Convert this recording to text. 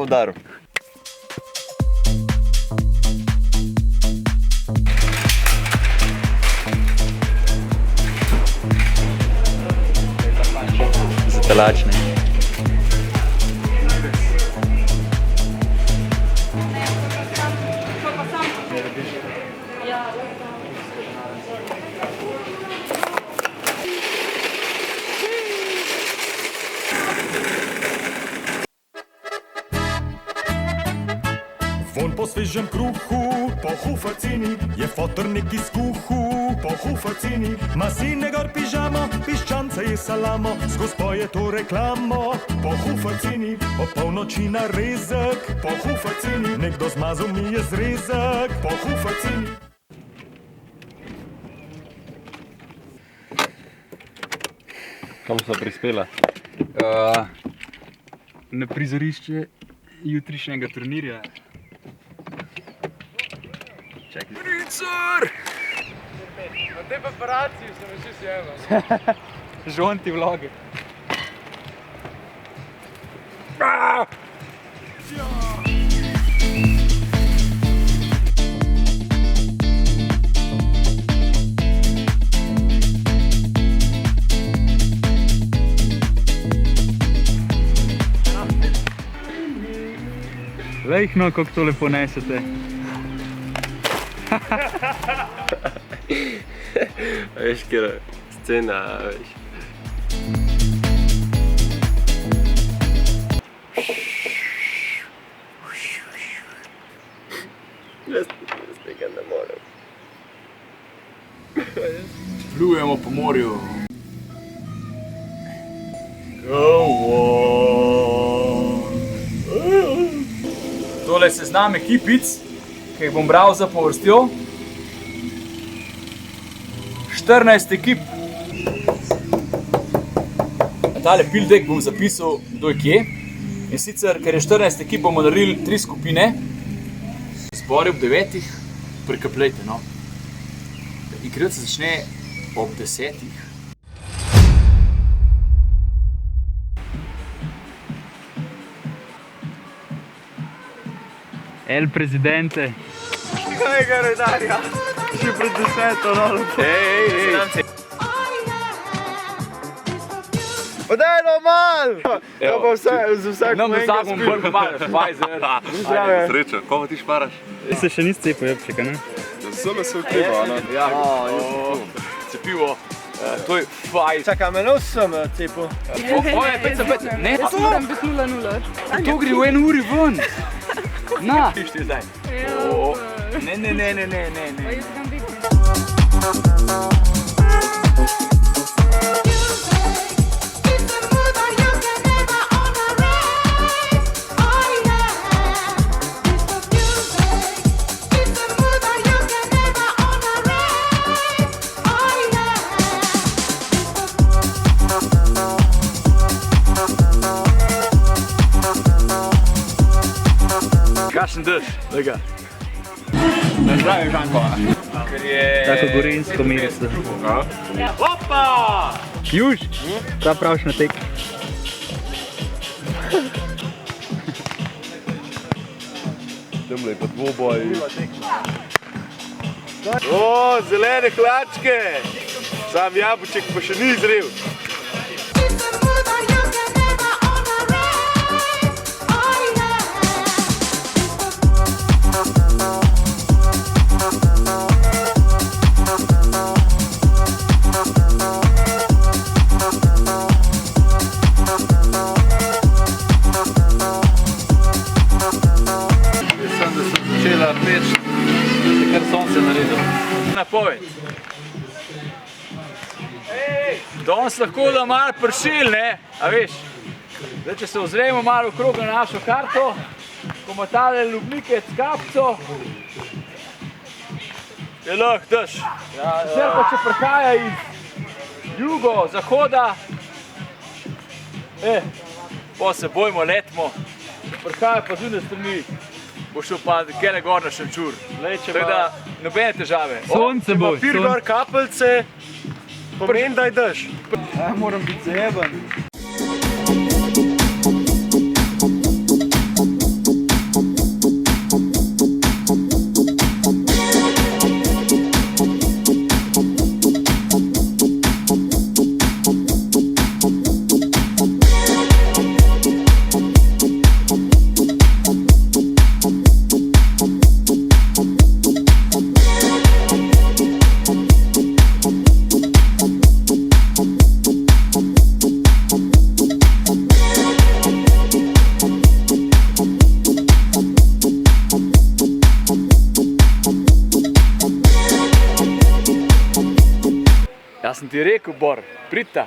udaril. Zatalačni. Von po svežem kruhu, po hufacini, je fotornik iz kuhu, po hufacini. Mazine gor pižamo, piščance je salamo, s gospo je to reklamo, po hufacini. Po polnoči na rezek, po hufacini, nekdo zmazal mi je zrezek, po hufacini. Kam so prispela? Na prizorišče jutrišnjega turnirja. Čakaj. Ricar! Na tej paparaciji sem že sjeno. Žonti vloge. Lejhno, kako to lepo nesete. Veš, kjer scena, veš. Jaz tega ne morem. Plujemo po morju. Tole seznam ekipic, ki jih bom bral za povrstjo. 14 ekip. Na tale pildek bom zapisal, kdo je kje. In sicer, ker je 14 ekip, bomo naredili 3 skupine. Zbori ob 9, prekapljajte, no. Igrat se začne ob 10. El Presidente. Kajega redarja? Že pred 10, no. Ej. Pa daj no mal! Ja pa z vsakom Nam enega zakon bolj malo, Pfizer. Srečo, koga ti šparaš? Ti se še nisi cepil, jebčeka, ne? Zelo se ukreva, ne? Ja, cepivo. To je Pfizer. Čakaj, me nos sem cepil. Oje, pec. Ne, Jaz moram biti 0-0. to gre v 1 uri ven. Na. Pišti zdaj. Ja, Ne. pa jaz grem biti. Kakšen dež? Lega. Ne zdravim Žanko. Ker je... Tako gorenjsko mirico. Opa! Juž, šta praviš na tek? Temle pa dvoboj. O, zelene hlačke! Sam jabuček pa še ni zrel. Začela peč, kar sonce naredil. Napoved. Danes lahko da malo pršil, ne? A veš, zdaj, če se ozremo malo okrog na našo karto, ko ima tale Lubnikec kapco, je lahko dež. Sicer pa če prihaja iz jugo, zahoda, pa se bojimo, letimo, prihaja pa zunaj strani, bo šel pa kele gor na Šenčur. Tako da nobene težave. Sonce bo, Pir gor kapljice, pomeni, da je dež. Ja, moram biti zajeban. Jaz sem ti rekel, Bor, pridta.